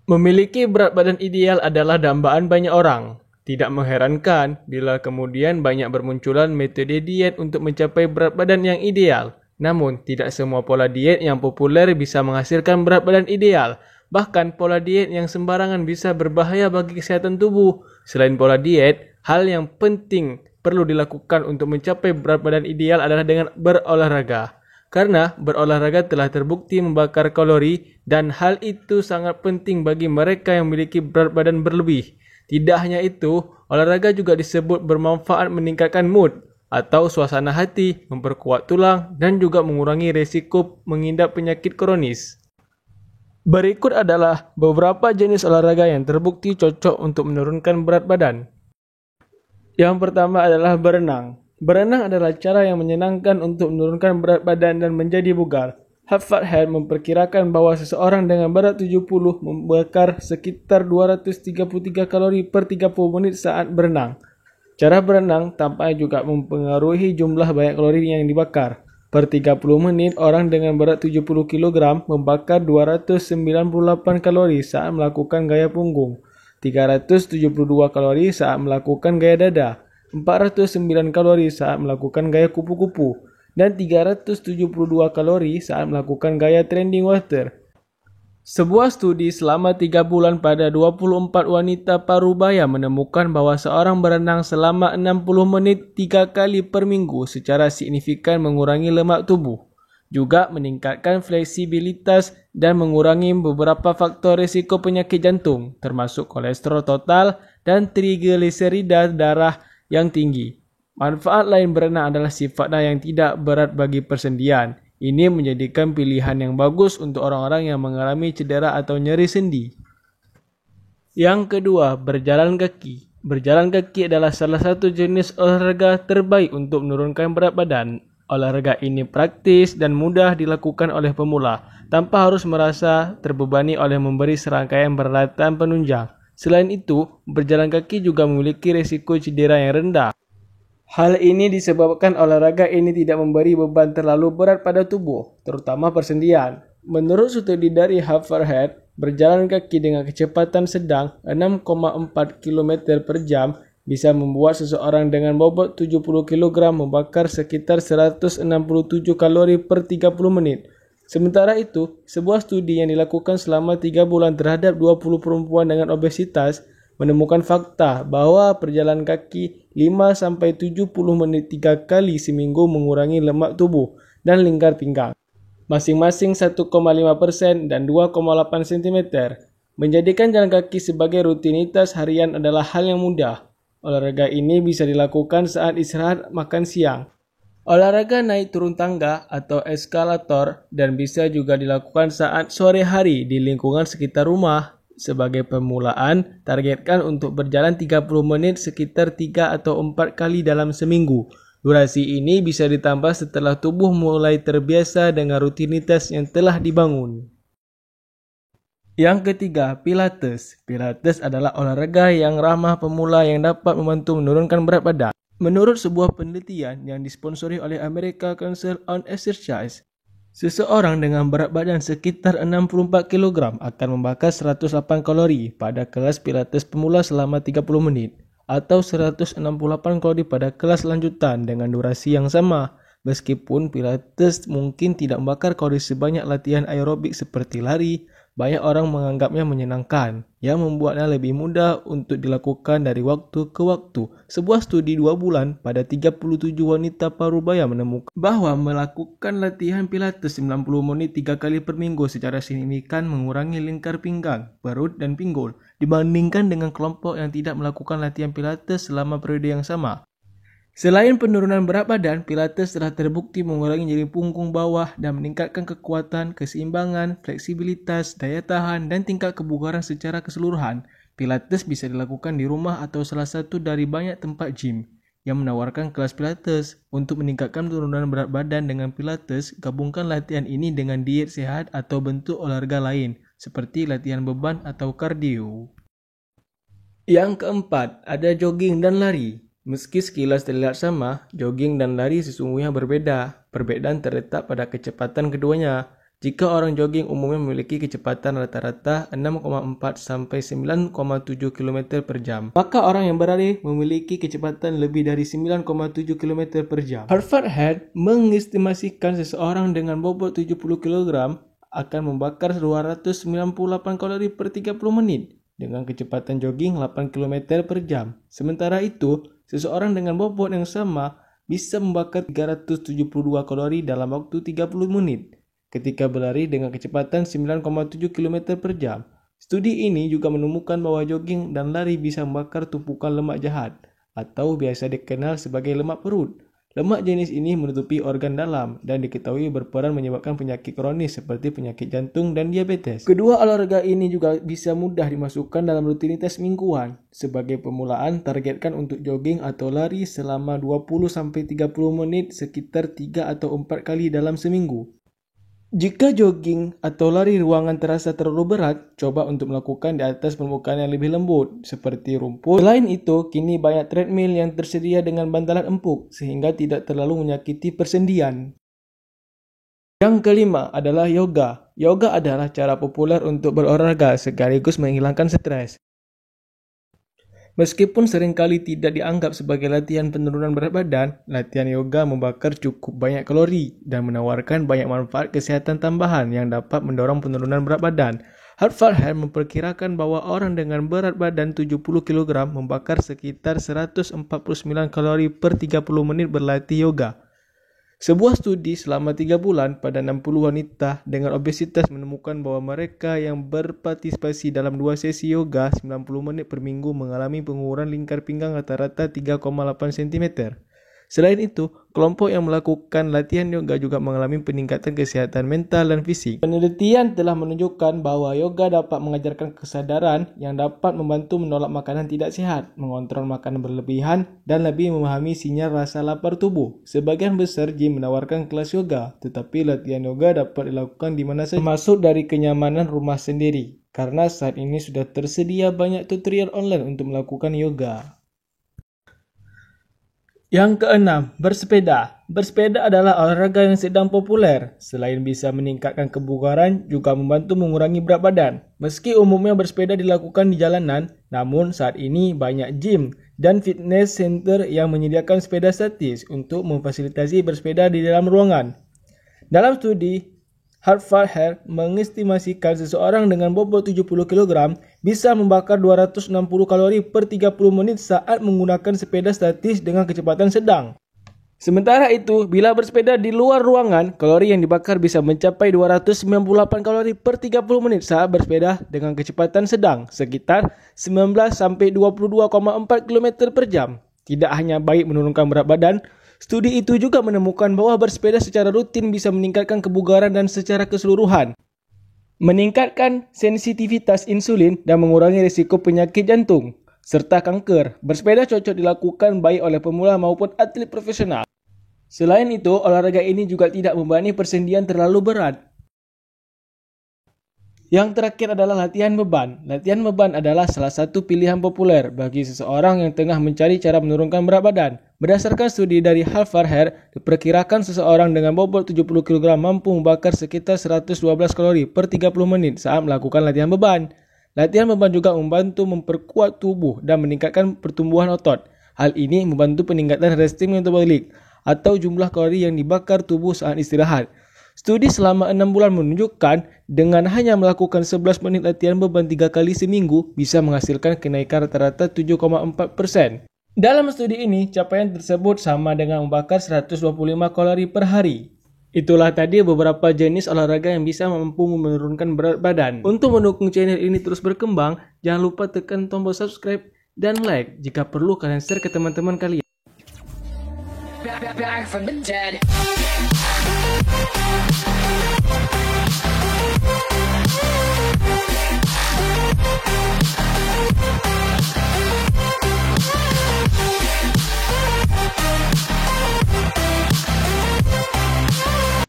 Memiliki berat badan ideal adalah dambaan banyak orang. Tidak mengherankan bila kemudian banyak bermunculan metode diet untuk mencapai berat badan yang ideal. Namun, tidak semua pola diet yang populer bisa menghasilkan berat badan ideal. Bahkan, pola diet yang sembarangan bisa berbahaya bagi kesehatan tubuh. Selain pola diet, hal yang penting perlu dilakukan untuk mencapai berat badan ideal adalah dengan berolahraga. Karena berolahraga telah terbukti membakar kalori dan hal itu sangat penting bagi mereka yang memiliki berat badan berlebih. Tidak hanya itu, olahraga juga disebut bermanfaat meningkatkan mood atau suasana hati, memperkuat tulang dan juga mengurangi risiko mengidap penyakit kronis. Berikut adalah beberapa jenis olahraga yang terbukti cocok untuk menurunkan berat badan. Yang pertama adalah berenang. Berenang adalah cara yang menyenangkan untuk menurunkan berat badan dan menjadi bugar. Harvard Health memperkirakan bahwa seseorang dengan berat 70 membakar sekitar 233 kalori per 30 menit saat berenang. Cara berenang tampaknya juga mempengaruhi jumlah banyak kalori yang dibakar. Per 30 menit, orang dengan berat 70 kg membakar 298 kalori saat melakukan gaya punggung, 372 kalori saat melakukan gaya dada, 409 kalori saat melakukan gaya kupu-kupu, dan 372 kalori saat melakukan gaya trending water. Sebuah studi selama 3 bulan pada 24 wanita parubaya menemukan bahwa seorang berenang selama 60 menit 3 kali per minggu secara signifikan mengurangi lemak tubuh, juga meningkatkan fleksibilitas dan mengurangi beberapa faktor risiko penyakit jantung, termasuk kolesterol total dan trigliserida darah yang tinggi. Manfaat lain berenang adalah sifatnya yang tidak berat bagi persendian. Ini menjadikan pilihan yang bagus untuk orang-orang yang mengalami cedera atau nyeri sendi. Yang kedua, berjalan kaki. Berjalan kaki adalah salah satu jenis olahraga terbaik untuk menurunkan berat badan. Olahraga ini praktis dan mudah dilakukan oleh pemula, tanpa harus merasa terbebani oleh memberi serangkaian peralatan penunjang. Selain itu, berjalan kaki juga memiliki risiko cedera yang rendah. Hal ini disebabkan olahraga ini tidak memberi beban terlalu berat pada tubuh, terutama persendian. Menurut studi dari Harvard Health, berjalan kaki dengan kecepatan sedang 6,4 km per jam bisa membuat seseorang dengan bobot 70 kg membakar sekitar 167 kalori per 30 menit. Sementara itu, sebuah studi yang dilakukan selama 3 bulan terhadap 20 perempuan dengan obesitas menemukan fakta bahwa perjalanan kaki 5-70 menit 3 kali seminggu mengurangi lemak tubuh dan lingkar pinggang, masing-masing 1,5% dan 2,8 cm. Menjadikan jalan kaki sebagai rutinitas harian adalah hal yang mudah. Olahraga ini bisa dilakukan saat istirahat makan siang, olahraga naik turun tangga atau eskalator, dan bisa juga dilakukan saat sore hari di lingkungan sekitar rumah. Sebagai permulaan, targetkan untuk berjalan 30 menit sekitar 3 atau 4 kali dalam seminggu. Durasi ini bisa ditambah setelah tubuh mulai terbiasa dengan rutinitas yang telah dibangun. Yang ketiga, Pilates. Pilates adalah olahraga yang ramah pemula yang dapat membantu menurunkan berat badan. Menurut sebuah penelitian yang disponsori oleh American Council on Exercise, seseorang dengan berat badan sekitar 64 kg akan membakar 108 kalori pada kelas Pilates pemula selama 30 menit atau 168 kalori pada kelas lanjutan dengan durasi yang sama. Meskipun Pilates mungkin tidak membakar kalori sebanyak latihan aerobik seperti lari, banyak orang menganggapnya menyenangkan, yang membuatnya lebih mudah untuk dilakukan dari waktu ke waktu. Sebuah studi 2 bulan pada 37 wanita parubaya menemukan bahwa melakukan latihan Pilates 90 menit 3 kali per minggu secara signifikan mengurangi lingkar pinggang, perut, dan pinggul dibandingkan dengan kelompok yang tidak melakukan latihan Pilates selama periode yang sama. Selain penurunan berat badan, Pilates telah terbukti mengurangi nyeri punggung bawah dan meningkatkan kekuatan, keseimbangan, fleksibilitas, daya tahan, dan tingkat kebugaran secara keseluruhan. Pilates bisa dilakukan di rumah atau salah satu dari banyak tempat gym yang menawarkan kelas Pilates. Untuk meningkatkan penurunan berat badan dengan Pilates, gabungkan latihan ini dengan diet sehat atau bentuk olahraga lain, seperti latihan beban atau kardio. Yang keempat, ada jogging dan lari. Meski sekilas terlihat sama, jogging dan lari sesungguhnya berbeda. Perbedaan terletak pada kecepatan keduanya. Jika orang jogging umumnya memiliki kecepatan rata-rata 6,4 sampai 9,7 km per jam, maka orang yang berlari memiliki kecepatan lebih dari 9,7 km per jam. Harvard Health mengestimasikan seseorang dengan bobot 70 kg akan membakar 298 kalori per 30 menit dengan kecepatan jogging 8 km per jam. Sementara itu, seseorang dengan bobot yang sama bisa membakar 372 kalori dalam waktu 30 menit ketika berlari dengan kecepatan 9,7 km per jam. Studi ini juga menemukan bahwa jogging dan lari bisa membakar tumpukan lemak jahat atau biasa dikenal sebagai lemak perut. Lemak jenis ini menutupi organ dalam dan diketahui berperan menyebabkan penyakit kronis seperti penyakit jantung dan diabetes. Kedua olahraga ini juga bisa mudah dimasukkan dalam rutinitas mingguan. Sebagai pemulaan, targetkan untuk jogging atau lari selama 20-30 menit sekitar 3 atau 4 kali dalam seminggu. Jika jogging atau lari ruangan terasa terlalu berat, coba untuk melakukan di atas permukaan yang lebih lembut, seperti rumput. Selain itu, kini banyak treadmill yang tersedia dengan bantalan empuk, sehingga tidak terlalu menyakiti persendian. Yang kelima adalah yoga. Yoga adalah cara populer untuk berolahraga sekaligus menghilangkan stres. Meskipun seringkali tidak dianggap sebagai latihan penurunan berat badan, latihan yoga membakar cukup banyak kalori dan menawarkan banyak manfaat kesehatan tambahan yang dapat mendorong penurunan berat badan. Harvard Health memperkirakan bahwa orang dengan berat badan 70 kg membakar sekitar 149 kalori per 30 menit berlatih yoga. Sebuah studi selama 3 bulan pada 60 wanita dengan obesitas menemukan bahwa mereka yang berpartisipasi dalam 2 sesi yoga 90 menit per minggu mengalami pengukuran lingkar pinggang rata-rata 3,8 cm. Selain itu, kelompok yang melakukan latihan yoga juga mengalami peningkatan kesehatan mental dan fisik. Penelitian telah menunjukkan bahwa yoga dapat mengajarkan kesadaran yang dapat membantu menolak makanan tidak sehat, mengontrol makanan berlebihan, dan lebih memahami sinyal rasa lapar tubuh. Sebagian besar gym menawarkan kelas yoga, tetapi latihan yoga dapat dilakukan di mana saja, termasuk dari kenyamanan rumah sendiri, karena saat ini sudah tersedia banyak tutorial online untuk melakukan yoga. Yang keenam, bersepeda. Bersepeda adalah olahraga yang sedang populer. Selain bisa meningkatkan kebugaran, juga membantu mengurangi berat badan. Meski umumnya bersepeda dilakukan di jalanan, namun saat ini banyak gym dan fitness center yang menyediakan sepeda statis untuk memfasilitasi bersepeda di dalam ruangan. Dalam studi, Harvard Health mengestimasikan seseorang dengan bobot 70 kg bisa membakar 260 kalori per 30 menit saat menggunakan sepeda statis dengan kecepatan sedang. Sementara itu, bila bersepeda di luar ruangan, kalori yang dibakar bisa mencapai 298 kalori per 30 menit saat bersepeda dengan kecepatan sedang, sekitar 19-22,4 km per jam. Tidak hanya baik menurunkan berat badan, studi itu juga menemukan bahwa bersepeda secara rutin bisa meningkatkan kebugaran dan secara keseluruhan, meningkatkan sensitivitas insulin dan mengurangi risiko penyakit jantung, serta kanker. Bersepeda cocok dilakukan baik oleh pemula maupun atlet profesional. Selain itu, olahraga ini juga tidak membebani persendian terlalu berat. Yang terakhir adalah latihan beban. Latihan beban adalah salah satu pilihan populer bagi seseorang yang tengah mencari cara menurunkan berat badan. Berdasarkan studi dari Harvard Health, diperkirakan seseorang dengan bobot 70 kg mampu membakar sekitar 112 kalori per 30 menit saat melakukan latihan beban. Latihan beban juga membantu memperkuat tubuh dan meningkatkan pertumbuhan otot. Hal ini membantu peningkatan resting metabolik atau jumlah kalori yang dibakar tubuh saat istirahat. Studi selama 6 bulan menunjukkan dengan hanya melakukan 11 menit latihan beban 3 kali seminggu bisa menghasilkan kenaikan rata-rata 7,4%. Dalam studi ini, capaian tersebut sama dengan membakar 125 kalori per hari. Itulah tadi beberapa jenis olahraga yang bisa mampu menurunkan berat badan. Untuk mendukung channel ini terus berkembang, jangan lupa tekan tombol subscribe dan like. Jika perlu, kalian share ke teman-teman kalian. Back from the dead.